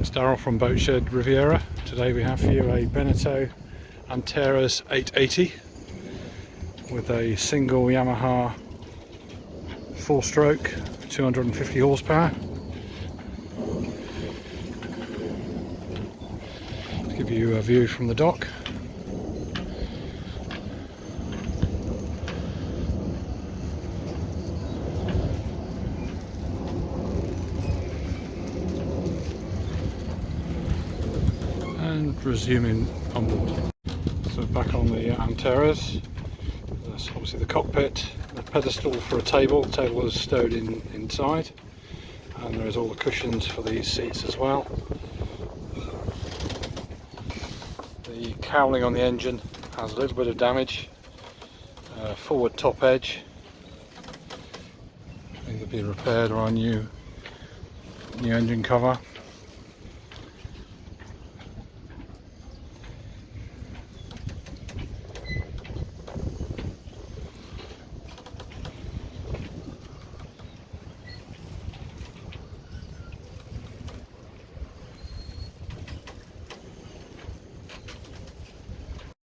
It's Daryl from Boatshed Riviera. Today we have for you a Beneteau Antares 880 with a single Yamaha 4-stroke, 250 horsepower. To give you a view from the dock. And resuming on board. So back on the Antares, that's obviously the cockpit, the pedestal for a table. The table is stowed inside, and there's all the cushions for these seats as well. The cowling on the engine has a little bit of damage, forward top edge, either be repaired or a new engine cover.